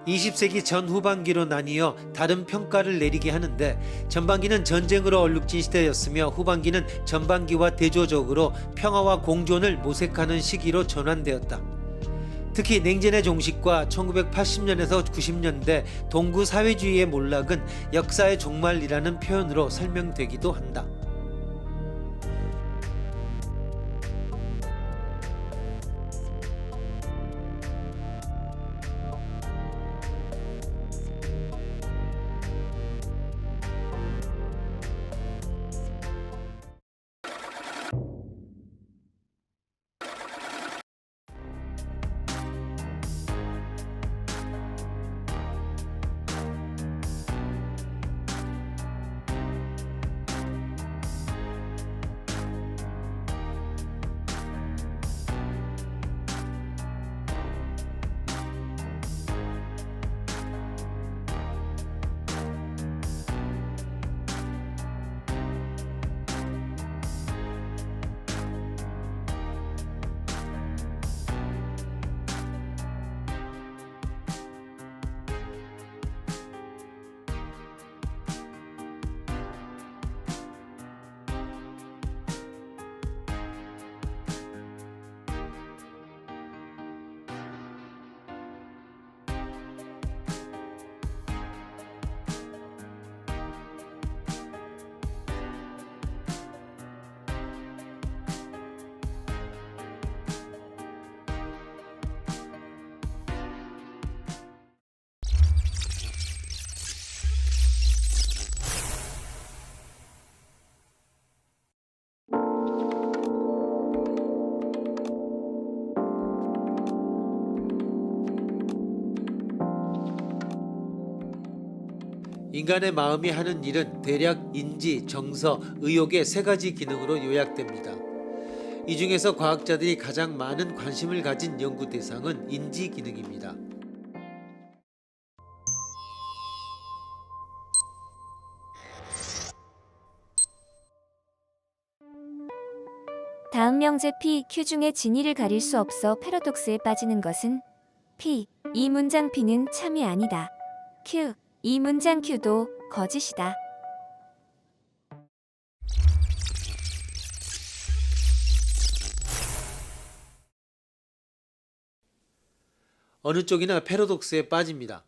20세기 전후반기로 나뉘어 다른 평가를 내리게 하는데, 전반기는 전쟁으로 얼룩진 시대였으며 후반기는 전반기와 대조적으로 평화와 공존을 모색하는 시기로 전환되었다. 특히 냉전의 종식과 1980년에서 90년대 동구 사회주의의 몰락은 역사의 종말이라는 표현으로 설명되기도 한다. 인간의 마음이 하는 일은 대략 인지, 정서, 의욕의 세 가지 기능으로 요약됩니다. 이 중에서 과학자들이 가장 많은 관심을 가진 연구 대상은 인지 기능입니다. 다음 명제 P, Q 중에 진위를 가릴 수 없어 패러독스에 빠지는 것은 P, 이 문장 P는 참이 아니다. Q, 이 문장 Q도 거짓이다. 어느 쪽이나 패러독스에 빠집니다.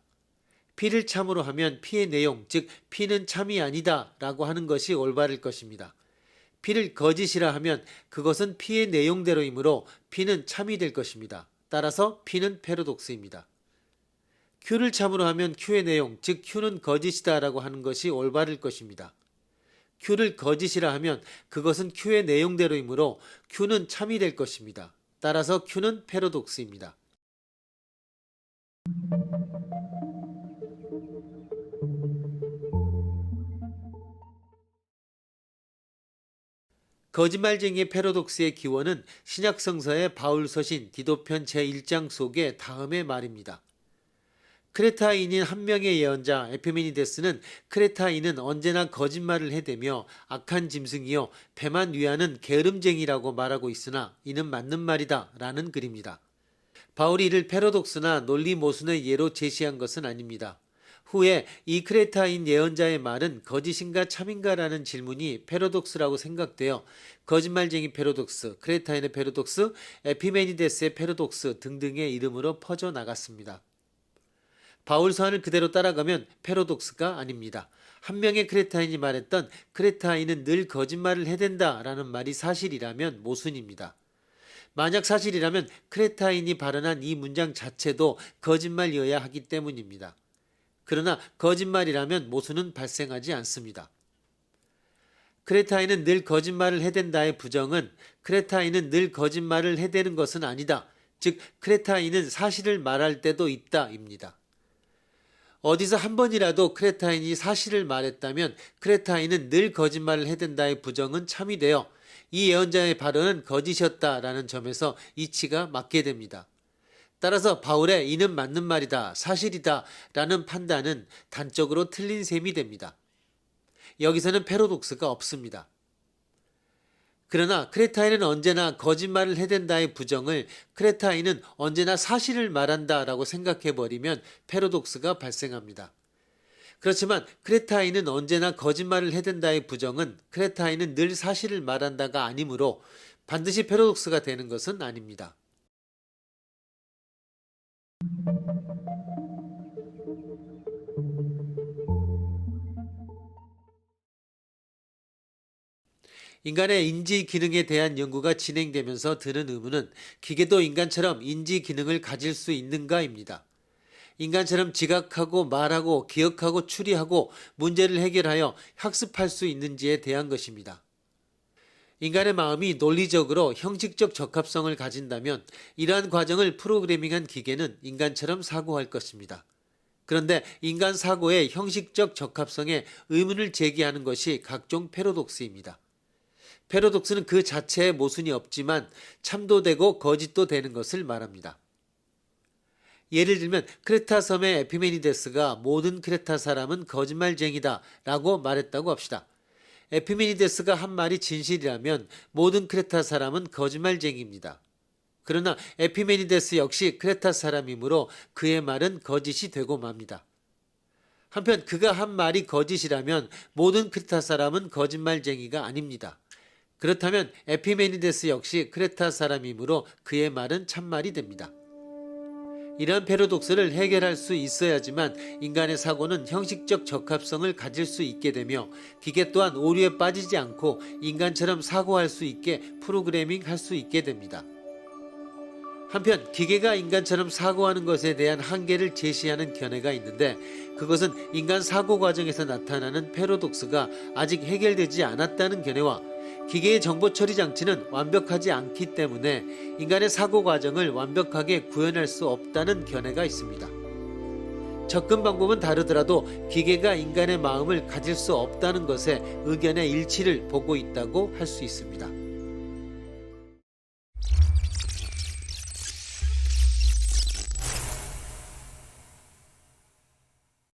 P를 참으로 하면 P의 내용, 즉 P는 참이 아니다 라고 하는 것이 올바를 것입니다. P를 거짓이라 하면 그것은 P의 내용대로이므로 P는 참이 될 것입니다. 따라서 P는 패러독스입니다. Q를 참으로 하면 Q의 내용, 즉 Q는 거짓이다 라고 하는 것이 올바를 것입니다. Q를 거짓이라 하면 그것은 Q의 내용대로이므로 Q는 참이 될 것입니다. 따라서 Q는 패러독스입니다. 거짓말쟁이의 패러독스의 기원은 신약성서의 바울서신 디도편 제1장 속의 다음의 말입니다. 크레타인인 한 명의 예언자 에피메니데스는 크레타인은 언제나 거짓말을 해대며 악한 짐승이요 배만 위하는 게으름쟁이라고 말하고 있으나 이는 맞는 말이다 라는 글입니다. 바울이 이를 패러독스나 논리 모순의 예로 제시한 것은 아닙니다. 후에 이 크레타인 예언자의 말은 거짓인가 참인가 라는 질문이 패러독스라고 생각되어 거짓말쟁이 패러독스, 크레타인의 패러독스, 에피메니데스의 패러독스 등등의 이름으로 퍼져나갔습니다. 바울 서한을 그대로 따라가면 패러독스가 아닙니다. 한 명의 크레타인이 말했던 크레타인은 늘 거짓말을 해댄다 라는 말이 사실이라면 모순입니다. 만약 사실이라면 크레타인이 발언한 이 문장 자체도 거짓말이어야 하기 때문입니다. 그러나 거짓말이라면 모순은 발생하지 않습니다. 크레타인은 늘 거짓말을 해댄다의 부정은 크레타인은 늘 거짓말을 해대는 것은 아니다. 즉 크레타인은 사실을 말할 때도 있다입니다. 어디서 한 번이라도 크레타인이 사실을 말했다면 크레타인은 늘 거짓말을 해댄다의 부정은 참이 되어 이 예언자의 발언은 거짓이었다라는 점에서 이치가 맞게 됩니다. 따라서 바울의 이는 맞는 말이다, 사실이다 라는 판단은 단적으로 틀린 셈이 됩니다. 여기서는 패러독스가 없습니다. 그러나 크레타인은 언제나 거짓말을 해댄다의 부정을 크레타인은 언제나 사실을 말한다라고 생각해버리면 패러독스가 발생합니다. 그렇지만 크레타인은 언제나 거짓말을 해댄다의 부정은 크레타인은 늘 사실을 말한다가 아니므로 반드시 패러독스가 되는 것은 아닙니다. 인간의 인지 기능에 대한 연구가 진행되면서 드는 의문은 기계도 인간처럼 인지 기능을 가질 수 있는가입니다. 인간처럼 지각하고 말하고 기억하고 추리하고 문제를 해결하여 학습할 수 있는지에 대한 것입니다. 인간의 마음이 논리적으로 형식적 적합성을 가진다면 이러한 과정을 프로그래밍한 기계는 인간처럼 사고할 것입니다. 그런데 인간 사고의 형식적 적합성에 의문을 제기하는 것이 각종 패러독스입니다. 패러독스는 그 자체에 모순이 없지만 참도 되고 거짓도 되는 것을 말합니다. 예를 들면 크레타 섬의 에피메니데스가 모든 크레타 사람은 거짓말쟁이다 라고 말했다고 합시다. 에피메니데스가 한 말이 진실이라면 모든 크레타 사람은 거짓말쟁이입니다. 그러나 에피메니데스 역시 크레타 사람이므로 그의 말은 거짓이 되고 맙니다. 한편 그가 한 말이 거짓이라면 모든 크레타 사람은 거짓말쟁이가 아닙니다. 그렇다면 에피메니데스 역시 크레타 사람이므로 그의 말은 참말이 됩니다. 이러한 패러독스를 해결할 수 있어야지만 인간의 사고는 형식적 적합성을 가질 수 있게 되며 기계 또한 오류에 빠지지 않고 인간처럼 사고할 수 있게 프로그래밍할 수 있게 됩니다. 한편 기계가 인간처럼 사고하는 것에 대한 한계를 제시하는 견해가 있는데 그것은 인간 사고 과정에서 나타나는 패러독스가 아직 해결되지 않았다는 견해와 기계의 정보 처리 장치는 완벽하지 않기 때문에 인간의 사고 과정을 완벽하게 구현할 수 없다는 견해가 있습니다. 접근 방법은 다르더라도 기계가 인간의 마음을 가질 수 없다는 것에 의견의 일치를 보고 있다고 할 수 있습니다.